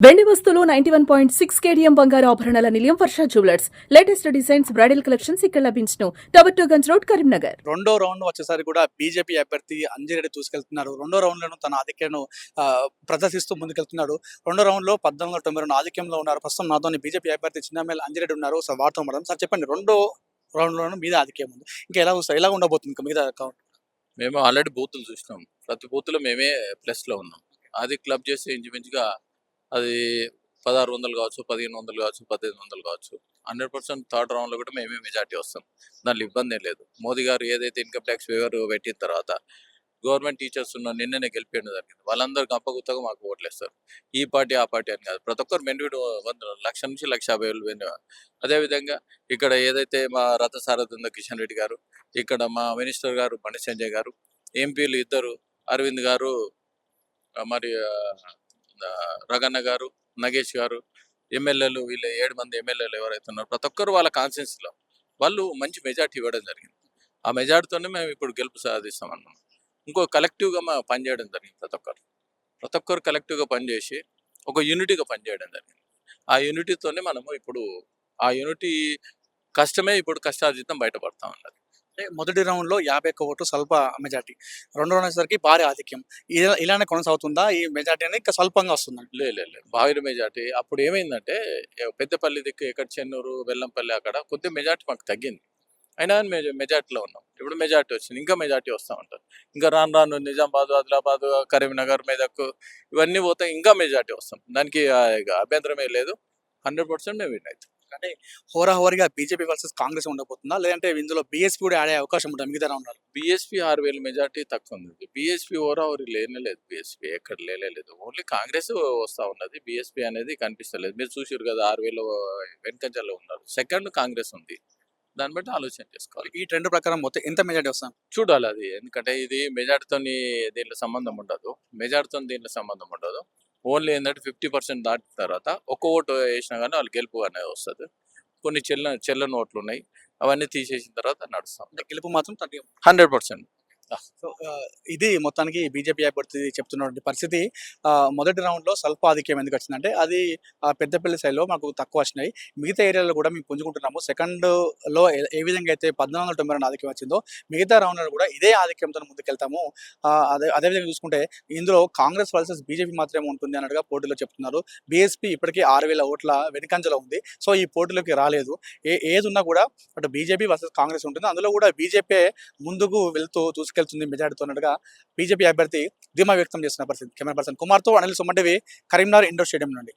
వెండి వస్తువులు 91.6 కేడిఎం బంగారు ఆభరణాల నిలయం Varsha jewellers latest designs bridal collections ఇక్కడ లభించును. Tower 2 Ganj road Karimnagar. రెండో రౌండ్ వచ్చేసరికి కూడా బీజేపీ అభ్యర్థి అంజిరెడ్డి దూసుకెళ్తున్నారు. రెండో రౌండ్లోనూ తన ఆధిక్యను ప్రదర్శిస్తూ ముందుకెళ్తున్నాడు. రెండో రౌండ్లో 1492 ఆధిక్యంలో ఉన్నారు. ప్రస్తుతం నాతో బీజేపీ అభ్యర్థి చిన్నమేల అంజిరెడ్డి ఉన్నారు. సార్ వార్త మేడం సార్ చెప్పండి, రెండో రౌండ్లోనూ మీద ఆధిక్యం ఉంది. ఇంకా ఎలా ఉండబోతుంది ఇంకా మీద అకౌంట్? మేము ఆల్రెడీ బూతులు చూసినాం. ప్రతి బూత్లో మేమే ప్లస్లో ఉన్నాం. అది క్లబ్ చేస్తే ఇంచుమించుగా అది 1600 కావచ్చు, 1500 కావచ్చు, 1800 కావచ్చు. 100% థర్డ్ రౌండ్లో కూడా మేమే మెజార్టీ వస్తాం. దాంట్లో ఇబ్బంది ఏం లేదు. మోదీ గారు ఏదైతే ఇన్కమ్ ట్యాక్స్ వేవర్ పెట్టిన తర్వాత గవర్నమెంట్ టీచర్స్ ఉన్న నిన్ననే గెలిపేయడం జరిగింది. వాళ్ళందరూ గంపగుత్తగా మాకు ఓట్లేస్తారు. ఈ పార్టీ ఆ పార్టీ అని కాదు. ప్రతి ఒక్కరు బెనిఫిట్ 1,00,000 నుంచి 1,50,000. అదేవిధంగా ఇక్కడ ఏదైతే మా రథసారథి ఉందో కిషన్ రెడ్డి గారు, ఇక్కడ మా మినిస్టర్ గారు బండి సంజయ్ గారు, ఎంపీలు ఇద్దరు అరవింద్ గారు, మరి రగన్న గారు, నగేష్ గారు, ఎమ్మెల్యేలు వీళ్ళు 7 మంది ఎమ్మెల్యేలు ఎవరైతే ఉన్నారో ప్రతి ఒక్కరు వాళ్ళ కాన్స్టిట్యున్సీలో వాళ్ళు మంచి మెజార్టీ ఇవ్వడం జరిగింది. ఆ మెజార్టీతోనే మేము ఇప్పుడు గెలుపు సాధిస్తామన్నాం. ఇంకో కలెక్టివ్గా పనిచేయడం జరిగింది. ప్రతి ఒక్కరు కలెక్టివ్గా పనిచేసి ఒక యూనిటీగా పనిచేయడం జరిగింది. ఆ యూనిటీతోనే మనము ఇప్పుడు ఆ యూనిటీ కష్టమే ఇప్పుడు కష్టార్జితం బయటపడతా ఉన్నది. అంటే మొదటి రౌండ్లో 51 ఓట్లు స్వల్ప మెజార్టీ, రెండో రౌండ్ వచ్చేసరికి భారీ ఆధిక్యం. ఇలానే కొనసాగుతుందా ఈ మెజార్టీ అనేది? ఇంకా స్వల్పంగా వస్తుందండి? లేదు భారీ మెజార్టీ. అప్పుడు ఏమైందంటే పెద్దపల్లి దిక్కు ఇక్కడ చెన్నూరు, వెల్లంపల్లి అక్కడ కొద్దిగా మెజార్టీ మాకు తగ్గింది. అయినా మెజార్టీలో ఉన్నాం. ఇప్పుడు మెజార్టీ వచ్చింది, ఇంకా మెజార్టీ వస్తూ ఉంటుంది. ఇంకా రాను నిజామాబాద్, ఆదిలాబాద్, కరీంనగర్, మెదక్ ఇవన్నీ పోతే ఇంకా మెజార్టీ వస్తాం. దానికి అభ్యంతరమే లేదు. 100% మేము విన్ అవుతాం. అంటే హోరాహోరీగా బీజేపీ వర్సెస్ కాంగ్రెస్ ఉండబోతుందా, లేదంటే ఇందులో బీఎస్పీ కూడా ఆడే అవకాశం ఉంటుంది మిగతా రౌండ్లో? బీఎస్పీ 6,000 మెజార్టీ తక్కువ ఉంది. బీఎస్పీ హోరాహోరీ లేనేలేదు. బీఎస్పీ ఎక్కడ లేదు. ఓన్లీ కాంగ్రెస్ వస్తూ ఉన్నది. బీఎస్పీ అనేది కనిపిస్తలేదు. మీరు చూసారు కదా, 6,000 వెనుకంజలో ఉన్నారు. సెకండ్ కాంగ్రెస్ ఉంది. దాన్ని బట్టి ఆలోచన చేసుకోవాలి. ఈ ట్రెండ్ ప్రకారం మొత్తం ఎంత మెజార్టీ వస్తాం చూడాలి అది. ఎందుకంటే ఇది మెజార్టీతో దీంట్లో సంబంధం ఉండదు. దీంట్లో సంబంధం ఉండదు. ఓన్లీ ఏంటంటే 50% దాటిన తర్వాత ఒక్క ఓటు వేసినా కానీ వాళ్ళు గెలుపు అనేది వస్తుంది. కొన్ని చెల్లని ఓట్లు ఉన్నాయి, అవన్నీ తీసేసిన తర్వాత నడుస్తాం. గెలుపు మాత్రం 100%. సో ఇది మొత్తానికి బీజేపీ అభ్యర్థి చెప్తున్నటువంటి పరిస్థితి. మొదటి రౌండ్లో స్వల్ప ఆధిక్యం ఎందుకు వచ్చిందంటే అది పెద్దపల్లి సైడ్లో మాకు తక్కువ వచ్చినాయి. మిగతా ఏరియాలో కూడా మేము పుంజుకుంటున్నాము. సెకండ్లో ఏ విధంగా అయితే 1492 ఆధిక్యం వచ్చిందో మిగతా రౌండ్లో కూడా ఇదే ఆధిక్యంతో ముందుకెళ్తాము. అదేవిధంగా చూసుకుంటే ఇందులో కాంగ్రెస్ వర్సెస్ బీజేపీ మాత్రమే ఉంటుంది అన్నట్టుగా పోటీలో చెప్తున్నారు. బీఎస్పీ ఇప్పటికీ 6,000 ఓట్ల వెనుకంజలో ఉంది. సో ఈ పోటీలోకి రాలేదు. ఏది ఉన్నా కూడా అటు బీజేపీ వర్సెస్ కాంగ్రెస్ ఉంటుంది. అందులో కూడా బీజేపీ ముందుకు వెళ్తుంది మెజార్టీతో అన్నట్టుగా బీజేపీ అభ్యర్థి ధీమా వ్యక్తం చేస్తున్న పరిస్థితి. కెమెరా పర్సన్ కుమార్తో అనిల్ సుమంటివి, కరీంనగర్ ఇండోర్ స్టేడియం నుండి.